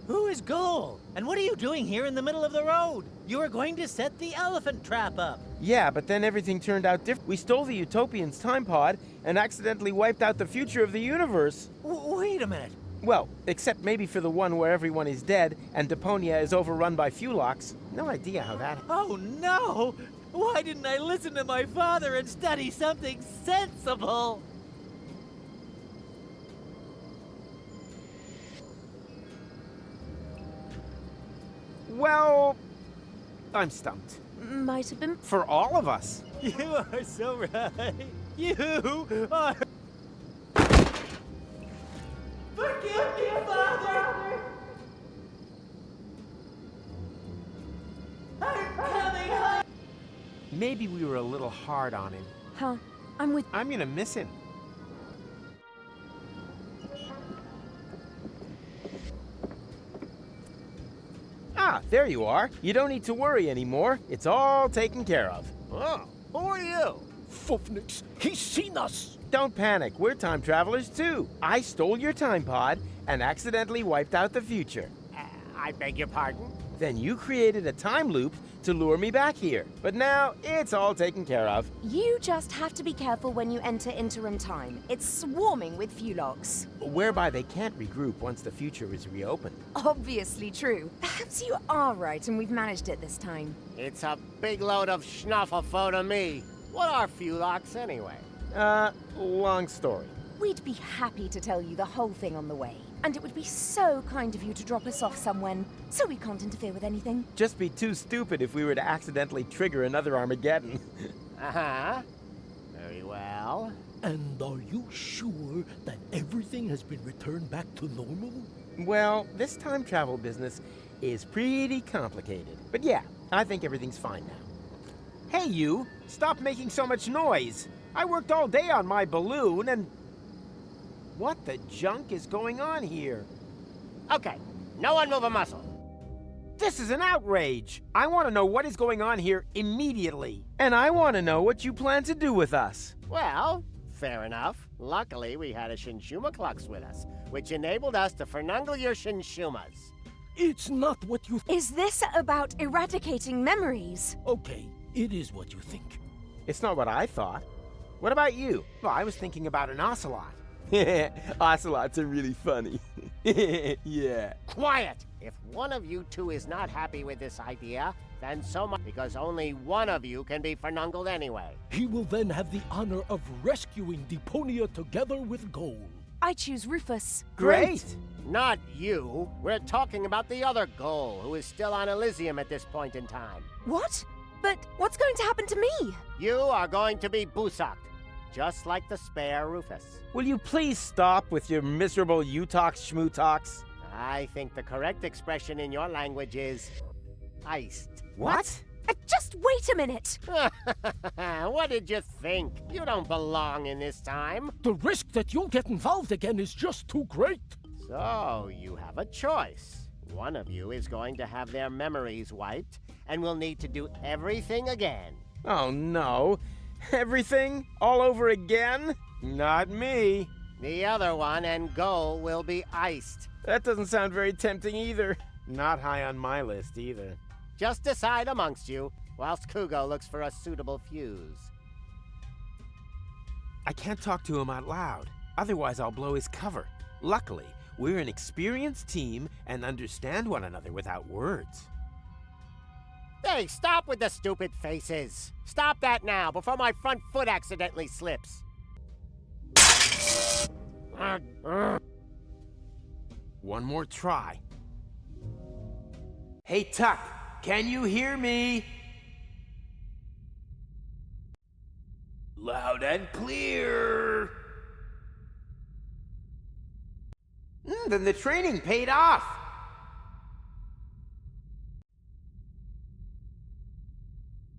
Who is Goal? And what are you doing here in the middle of the road? You were going to set the elephant trap up. Yeah, but then everything turned out different. We stole the Utopian's time pod and accidentally wiped out the future of the universe. Wait a minute. Well, except maybe for the one where everyone is dead and Deponia is overrun by Fulox. No idea how that... Oh, no! Why didn't I listen to my father and study something sensible? Well, I'm stumped. Might have been... For all of us. You are so right. You are... Forgive me, Father! I'm coming home! Maybe we were a little hard on him. Huh. I'm gonna miss him. Ah, there you are. You don't need to worry anymore. It's all taken care of. Oh, who are you? Fufnix. He's seen us. Don't panic. We're time travelers too. I stole your time pod and accidentally wiped out the future. I beg your pardon? Then you created a time loop to lure me back here. But now it's all taken care of. You just have to be careful when you enter interim time. It's swarming with Fulox. Whereby they can't regroup once the future is reopened. Obviously true. Perhaps you are right and we've managed it this time. It's a big load of schnufflefo to me. What are Fulox anyway? Long story. We'd be happy to tell you the whole thing on the way. And it would be so kind of you to drop us off somewhere, so we can't interfere with anything. Just be too stupid if we were to accidentally trigger another Armageddon. Uh-huh. Very well. And are you sure that everything has been returned back to normal? Well, this time travel business is pretty complicated. But yeah, I think everything's fine now. Hey, you! Stop making so much noise! I worked all day on my balloon and... What the junk is going on here? Okay, no one move a muscle. This is an outrage! I want to know what is going on here immediately. And I want to know what you plan to do with us. Well, fair enough. Luckily, we had a Shinshuma Klux with us, which enabled us to fernungle your Shinshumas. It's not what you... Is this about eradicating memories? Okay, it is what you think. It's not what I thought. What about you? Well, I was thinking about an ocelot. Ocelots are really funny. Yeah. Quiet! If one of you two is not happy with this idea, then so much, because only one of you can be Fernungled anyway. He will then have the honor of rescuing Deponia together with Goal. I choose Rufus. Great! Not you. We're talking about the other Goal, who is still on Elysium at this point in time. What? But what's going to happen to me? You are going to be Busaked, just like the spare Rufus. Will you please stop with your miserable you-talks, schmoo-talks? I think the correct expression in your language is iced. What? Just wait a minute. What did you think? You don't belong in this time. The risk that you'll get involved again is just too great. So, you have a choice. One of you is going to have their memories wiped and will need to do everything again. Oh no. Everything? All over again? Not me. The other one and Goal will be iced. That doesn't sound very tempting either. Not high on my list either. Just decide amongst you, whilst Kugo looks for a suitable fuse. I can't talk to him out loud. Otherwise, I'll blow his cover. Luckily, we're an experienced team and understand one another without words. Hey, stop with the stupid faces! Stop that now, before my front foot accidentally slips! One more try. Hey, Tuck, can you hear me? Loud and clear. Then the training paid off.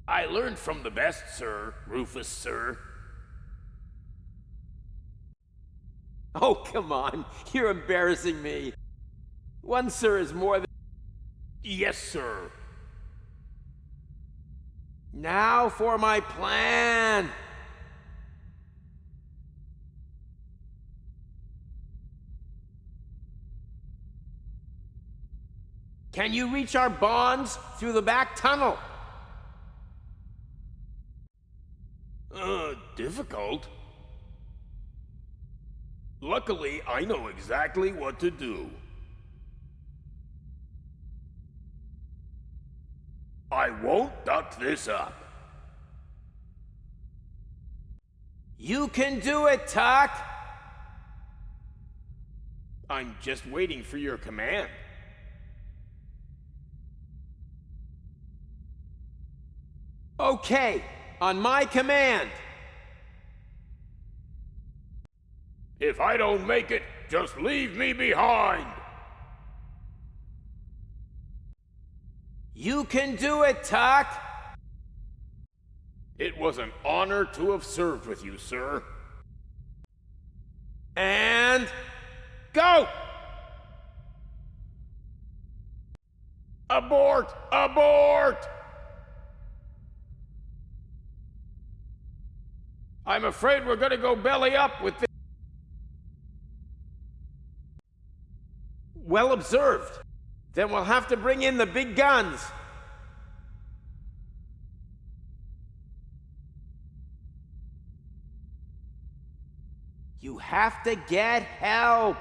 I learned from the best, sir. Rufus, sir. Oh, come on. You're embarrassing me. One sir is more than... Yes, sir. Now for my plan. Can you reach our bonds through the back tunnel? Difficult. Luckily, I know exactly what to do. I won't duck this up. You can do it, Tuck! I'm just waiting for your command. Okay, on my command. If I don't make it, just leave me behind. You can do it, Tuck! It was an honor to have served with you, sir. And... go! Abort! Abort! I'm afraid we're gonna go belly up with this. Well observed. Then we'll have to bring in the big guns. You have to get help.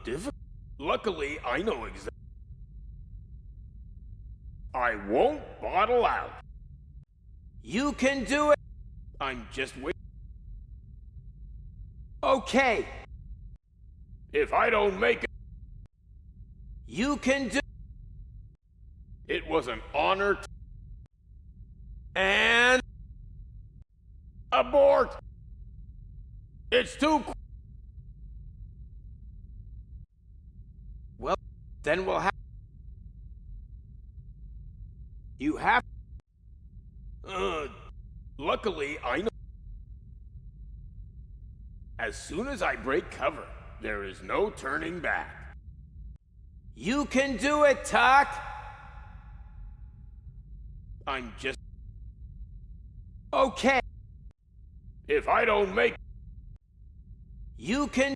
Difficult. Luckily, I know exactly. I won't bottle out. You can do it. I'm just waiting. Okay. If I don't make it, you can do. It was an honor to... And... abort! It's too... Well, then we'll have... You have... Luckily, I know... As soon as I break cover, there is no turning back. You can do it, Tuck! I'm just... Okay. If I don't make... You can...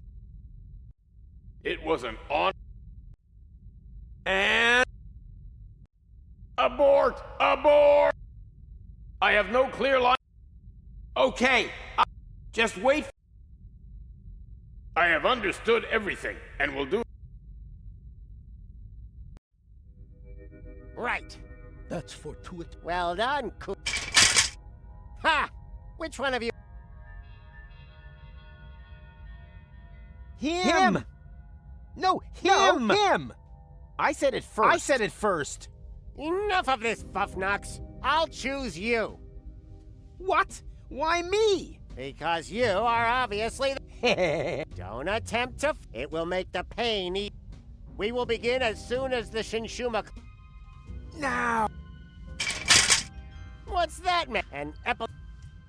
It was an honor... And... Abort! Abort! I have no clear line... Okay, just wait. I have understood everything, and will do. Right. That's fortuitous. Well done, Ha! Which one of you? Him! No, him! No, him! I said it first. I said it first. Enough of this, Buffnox. I'll choose you. What? Why me? Because you are obviously the... Don't attempt to... It will make the pain eat. We will begin as soon as the Shinshuma... Now! What's that, man? An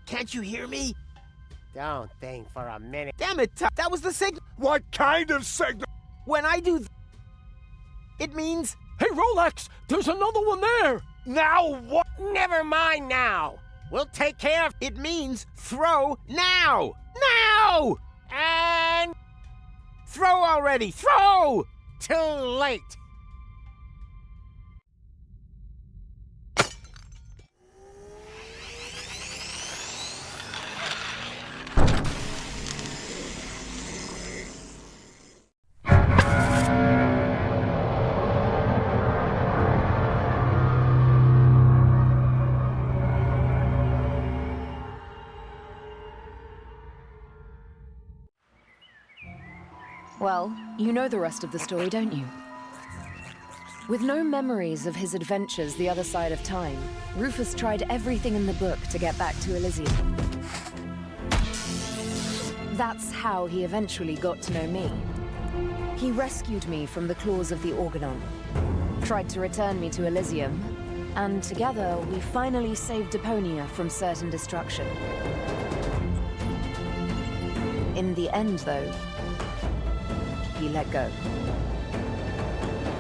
Can't you hear me? Don't think for a minute. Damn it, that was the signal. What kind of signal? When I do it means... Hey, Rolex! There's another one there! Now what? Never mind now. We'll take care of... It means throw now! Now! And... Throw already! Throw! Too late. Well, you know the rest of the story, don't you? With no memories of his adventures the other side of time, Rufus tried everything in the book to get back to Elysium. That's how he eventually got to know me. He rescued me from the claws of the Organon, tried to return me to Elysium, and together we finally saved Deponia from certain destruction. In the end, though, he let go.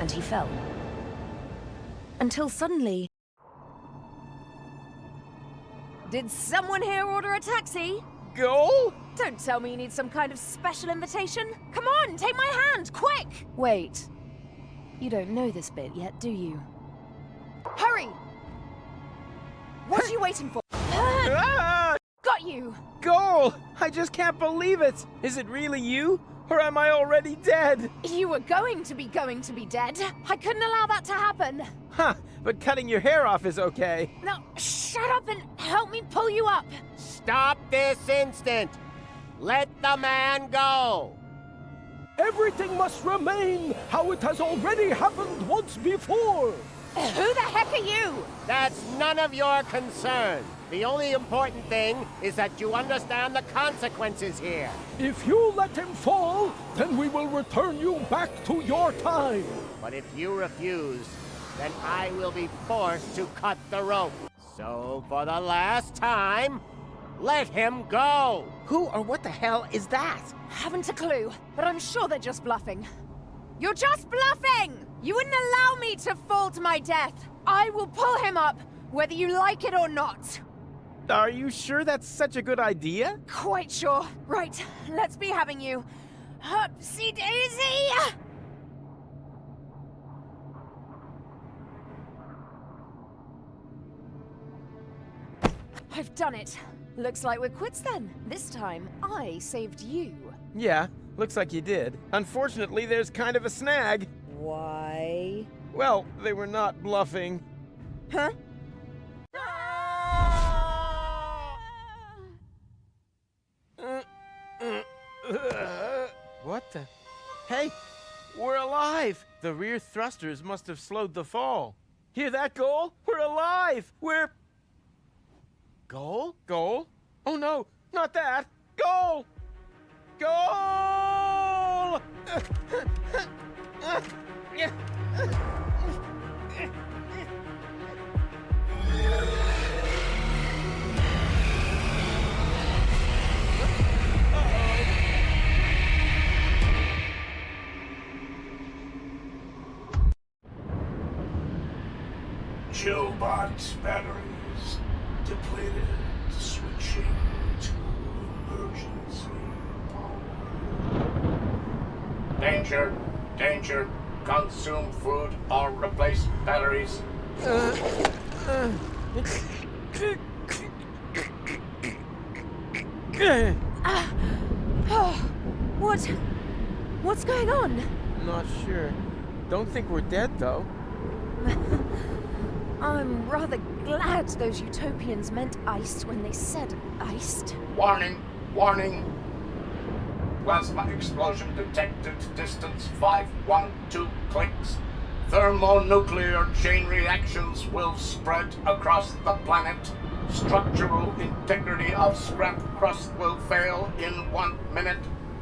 And he fell. Until suddenly... Did someone here order a taxi? Go? Don't tell me you need some kind of special invitation. Come on, take my hand, quick! Wait. You don't know this bit yet, do you? Hurry! What are you waiting for? Got you! Goal! I just can't believe it! Is it really you? Or am I already dead? You were going to be dead. I couldn't allow that to happen. Huh, but cutting your hair off is okay. Now, shut up and help me pull you up. Stop this instant! Let the man go! Everything must remain how it has already happened once before! Who the heck are you? That's none of your concern. The only important thing is that you understand the consequences here. If you let him fall, then we will return you back to your time. But if you refuse, then I will be forced to cut the rope. So for the last time, let him go! Who or what the hell is that? Haven't a clue, but I'm sure they're just bluffing. You're just bluffing! You wouldn't allow me to fall to my death. I will pull him up, whether you like it or not. Are you sure that's such a good idea? Quite sure. Right, let's be having you. Upsy daisy! I've done it. Looks like we're quits then. This time, I saved you. Yeah, looks like you did. Unfortunately, there's kind of a snag. Why? Well, they were not bluffing. Huh? What the? Hey, we're alive! The rear thrusters must have slowed the fall. Hear that, Goal? We're alive! We're... Goal? Goal? Oh no, not that! Goal! Goal! Chillbot batteries depleted. Switching to emergency power. Danger! Danger! Consume food or replace batteries. What's going on? Not sure. Don't think we're dead, though. I'm rather glad those utopians meant iced when they said iced. Warning! Warning! Plasma explosion detected. Distance 512 clicks. Thermonuclear chain reactions will spread across the planet. Structural integrity of scrap crust will fail in 1 minute.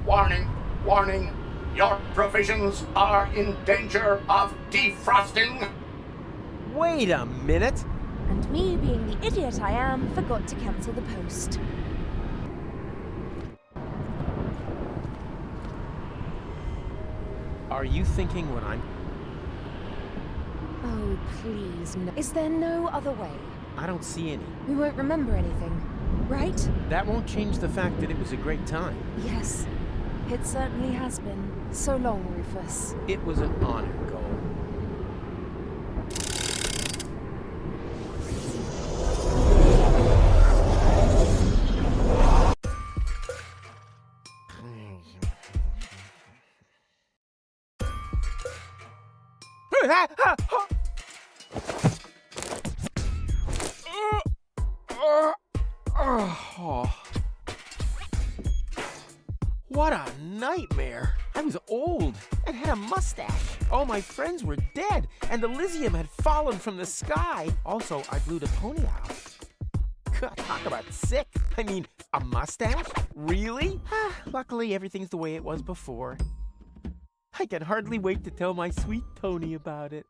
Warning! Warning! Your provisions are in danger of defrosting. Wait a minute! And me, being the idiot I am, forgot to cancel the post. Are you thinking what I'm... Oh, please, no. Is there no other way? I don't see any. We won't remember anything, right? That won't change the fact that it was a great time. Yes, it certainly has been. So long, Rufus. It was an honor, Goal. What a nightmare! I was old and had a mustache. All my friends were dead, and Elysium had fallen from the sky. Also, I blew Deponia out. God, talk about sick. I mean, a mustache? Really? Luckily, everything's the way it was before. I can hardly wait to tell my sweet Tony about it.